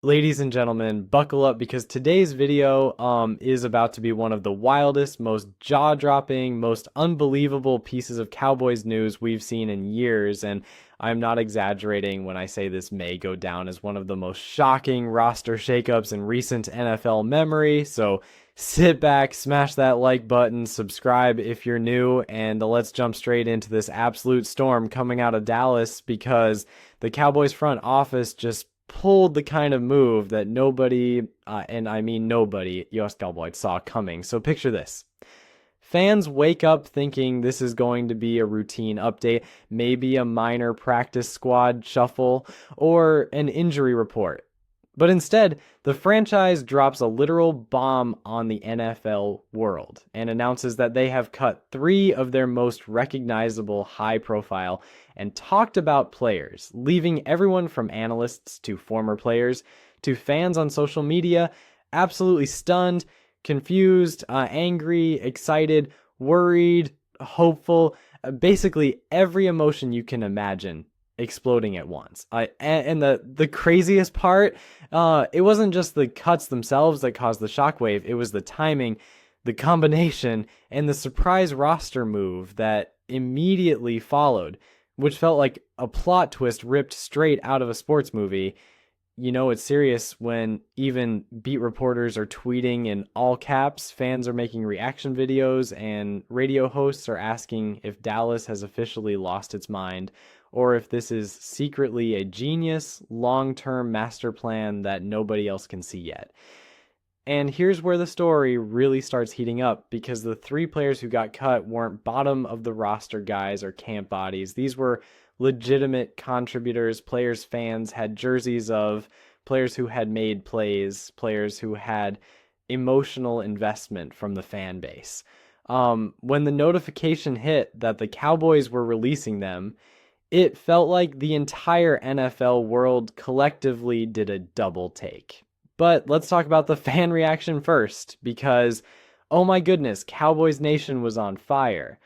Ladies and gentlemen, buckle up because today's video is about to be one of the wildest, most jaw-dropping, most unbelievable pieces of Cowboys news we've seen in years, and I'm not exaggerating when I say this may go down as one of the most shocking roster shakeups in recent NFL memory. So sit back, smash that like button, subscribe if you're new, and let's jump straight into this absolute storm coming out of Dallas because the Cowboys front office just pulled the kind of move that nobody, and I mean nobody, US Cowboys saw coming. So picture this. Fans wake up thinking this is going to be a routine update, maybe a minor practice squad shuffle, or an injury report. But instead, the franchise drops a literal bomb on the NFL world and announces that they have cut 3 of their most recognizable high-profile and talked about players, leaving everyone from analysts to former players to fans on social media absolutely stunned, confused, angry, excited, worried, hopeful, basically every emotion you can imagine exploding at once. And the craziest part, it wasn't just the cuts themselves that caused the shockwave, it was the timing, the combination, and the surprise roster move that immediately followed, which felt like a plot twist ripped straight out of a sports movie. You know it's serious when even beat reporters are tweeting in all caps, fans are making reaction videos, and radio hosts are asking if Dallas has officially lost its mind, or if this is secretly a genius, long-term master plan that nobody else can see yet. And here's where the story really starts heating up, because the 3 players who got cut weren't bottom of the roster guys or camp bodies. These were legitimate contributors, players fans had jerseys of, players who had made plays, players who had emotional investment from the fan base. When the notification hit that the Cowboys were releasing them, it felt like the entire NFL world collectively did a double take. But let's talk about the fan reaction first, because, oh my goodness, Cowboys Nation was on fire.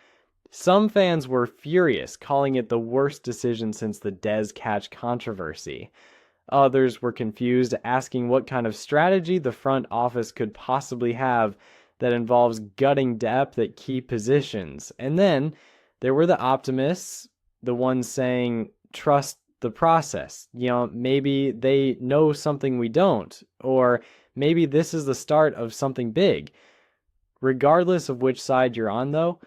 Some fans were furious, calling it the worst decision since the Dez catch controversy. Others were confused, asking what kind of strategy the front office could possibly have that involves gutting depth at key positions. And then there were the optimists, the ones saying, trust the process. You know, maybe they know something we don't, or maybe this is the start of something big. Regardless of which side you're on, though,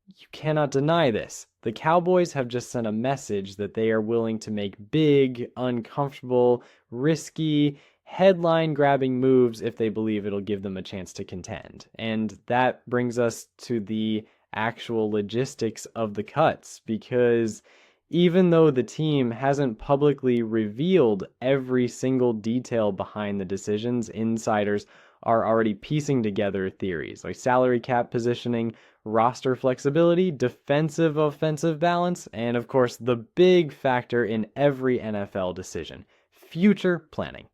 you cannot deny this. The Cowboys have just sent a message that they are willing to make big, uncomfortable, risky, headline-grabbing moves if they believe it'll give them a chance to contend. And that brings us to the actual logistics of the cuts, because even though the team hasn't publicly revealed every single detail behind the decisions, insiders are already piecing together theories like salary cap positioning, roster flexibility, defensive offensive balance, and of course the big factor in every NFL decision, future planning.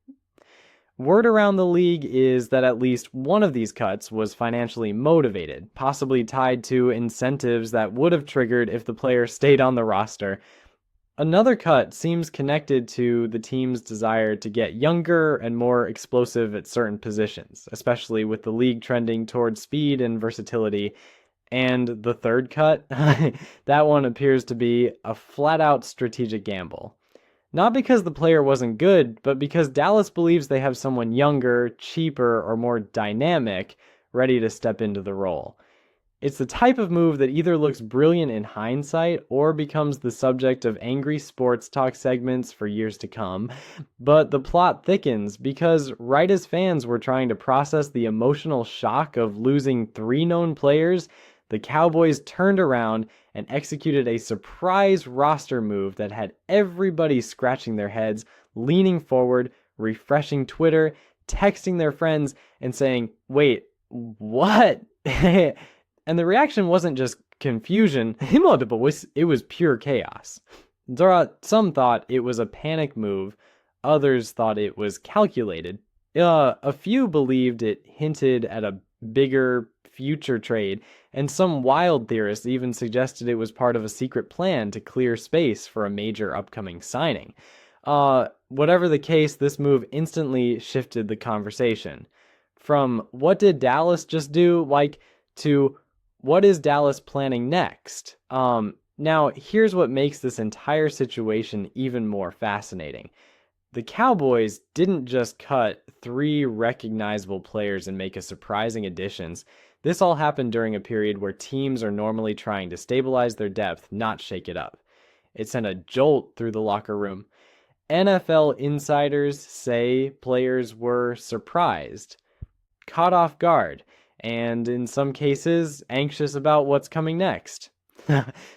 Word around the league is that at least one of these cuts was financially motivated, possibly tied to incentives that would have triggered if the player stayed on the roster. Another cut seems connected to the team's desire to get younger and more explosive at certain positions, especially with the league trending towards speed and versatility. And the third cut, that one appears to be a flat-out strategic gamble. Not because the player wasn't good, but because Dallas believes they have someone younger, cheaper, or more dynamic ready to step into the role. It's the type of move that either looks brilliant in hindsight or becomes the subject of angry sports talk segments for years to come. But the plot thickens because right as fans were trying to process the emotional shock of losing 3 known players, the Cowboys turned around and executed a surprise roster move that had everybody scratching their heads, leaning forward, refreshing Twitter, texting their friends, and saying, wait, what? And the reaction wasn't just confusion, it was pure chaos. Some thought it was a panic move, others thought it was calculated. A few believed it hinted at a bigger future trade, and some wild theorists even suggested it was part of a secret plan to clear space for a major upcoming signing. Whatever the case, this move instantly shifted the conversation. From what did Dallas just do, to what is Dallas planning next? Now, here's what makes this entire situation even more fascinating. The Cowboys didn't just cut 3 recognizable players and make a surprising additions. This all happened during a period where teams are normally trying to stabilize their depth, not shake it up. It sent a jolt through the locker room. NFL insiders say players were surprised, caught off guard, and in some cases, anxious about what's coming next.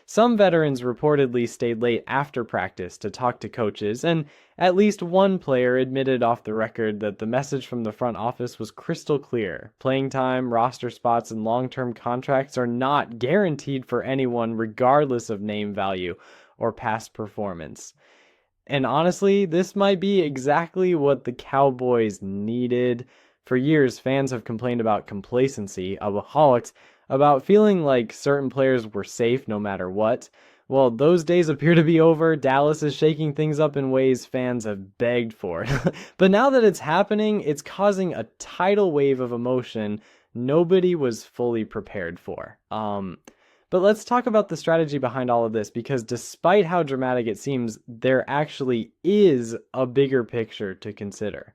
Some veterans reportedly stayed late after practice to talk to coaches, and at least one player admitted off the record that the message from the front office was crystal clear. Playing time, roster spots, and long-term contracts are not guaranteed for anyone regardless of name value or past performance. And honestly, this might be exactly what the Cowboys needed. For years, fans have complained about complacency, about feeling like certain players were safe no matter what. Well, those days appear to be over. Dallas is shaking things up in ways fans have begged for. But now that it's happening, it's causing a tidal wave of emotion nobody was fully prepared for. But let's talk about the strategy behind all of this, because despite how dramatic it seems, there actually is a bigger picture to consider.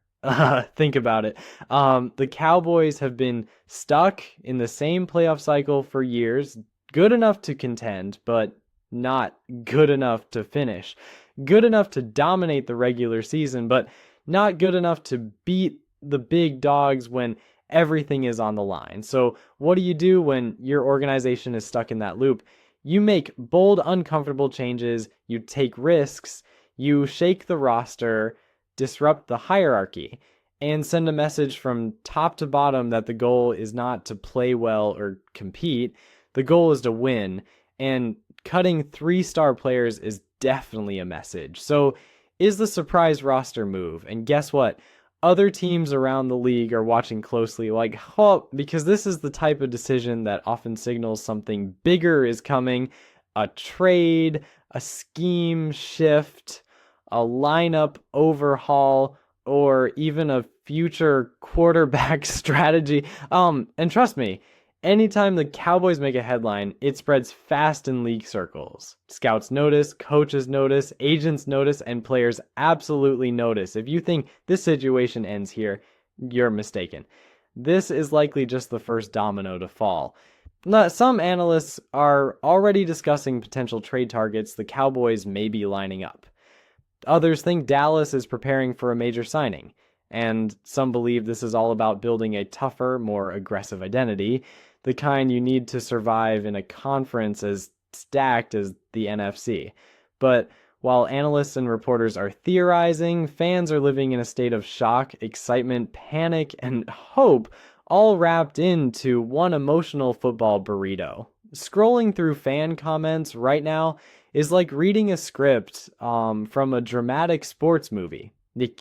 Think about it. The Cowboys have been stuck in the same playoff cycle for years, good enough to contend, but not good enough to finish. Good enough to dominate the regular season, but not good enough to beat the big dogs when everything is on the line. So what do you do when your organization is stuck in that loop? You make bold, uncomfortable changes, you take risks, you shake the roster, disrupt the hierarchy, and send a message from top to bottom that the goal is not to play well or compete. The goal is to win, and cutting 3-star players is definitely a message. So is the surprise roster move, and guess what? Other teams around the league are watching closely, because this is the type of decision that often signals something bigger is coming: a trade, a scheme shift, a lineup overhaul, or even a future quarterback strategy. And trust me, anytime the Cowboys make a headline, it spreads fast in league circles. Scouts notice, coaches notice, agents notice, and players absolutely notice. If you think this situation ends here, you're mistaken. This is likely just the first domino to fall. Now, some analysts are already discussing potential trade targets the Cowboys may be lining up. Others think Dallas is preparing for a major signing, and some believe this is all about building a tougher, more aggressive identity, the kind you need to survive in a conference as stacked as the NFC. But while analysts and reporters are theorizing, fans are living in a state of shock, excitement, panic, and hope, all wrapped into one emotional football burrito. Scrolling through fan comments right now is like reading a script from a dramatic sports movie.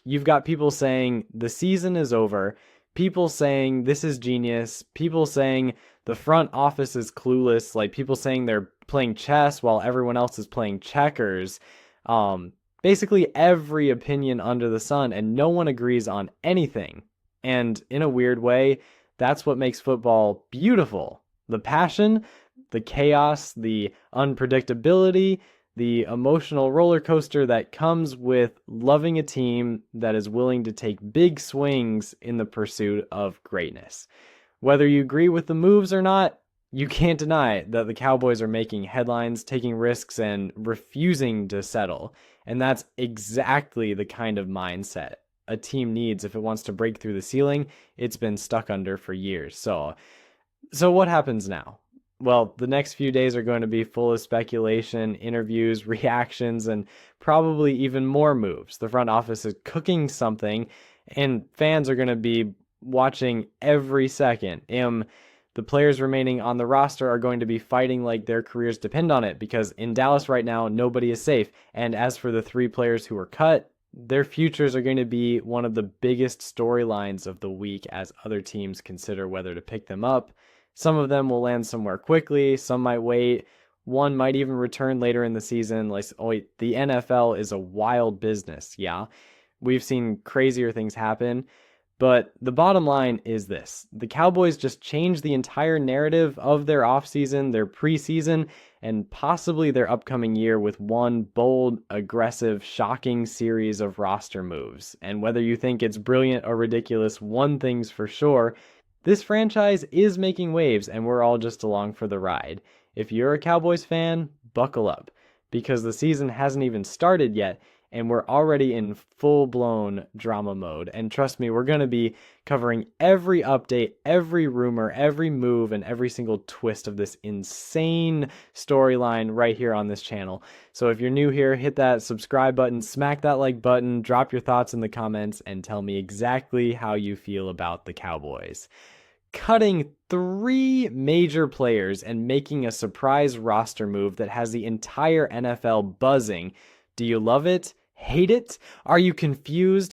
You've got people saying the season is over, people saying this is genius, people saying the front office is clueless, like people saying they're playing chess while everyone else is playing checkers. Basically every opinion under the sun, and no one agrees on anything. And in a weird way, that's what makes football beautiful. The passion, the chaos, the unpredictability, the emotional roller coaster that comes with loving a team that is willing to take big swings in the pursuit of greatness. Whether you agree with the moves or not, you can't deny that the Cowboys are making headlines, taking risks, and refusing to settle. And that's exactly the kind of mindset a team needs if it wants to break through the ceiling it's been stuck under for years. So what happens now? Well, the next few days are going to be full of speculation, interviews, reactions, and probably even more moves. The front office is cooking something, and fans are going to be watching every second. The players remaining on the roster are going to be fighting like their careers depend on it, because in Dallas right now, nobody is safe. And as for the 3 players who were cut, their futures are going to be one of the biggest storylines of the week as other teams consider whether to pick them up. Some of them will land somewhere quickly, some might wait. One might even return later in the season. Like, oh wait, the NFL is a wild business, yeah? We've seen crazier things happen. But the bottom line is this. The Cowboys just changed the entire narrative of their offseason, their preseason, and possibly their upcoming year with one bold, aggressive, shocking series of roster moves. And whether you think it's brilliant or ridiculous, one thing's for sure. This franchise is making waves, and we're all just along for the ride. If you're a Cowboys fan, buckle up, because the season hasn't even started yet, and we're already in full-blown drama mode. And trust me, we're going to be covering every update, every rumor, every move, and every single twist of this insane storyline right here on this channel. So if you're new here, hit that subscribe button, smack that like button, drop your thoughts in the comments, and tell me exactly how you feel about the Cowboys. Cutting 3 major players and making a surprise roster move that has the entire NFL buzzing. Do you love it? Hate it? Are you confused?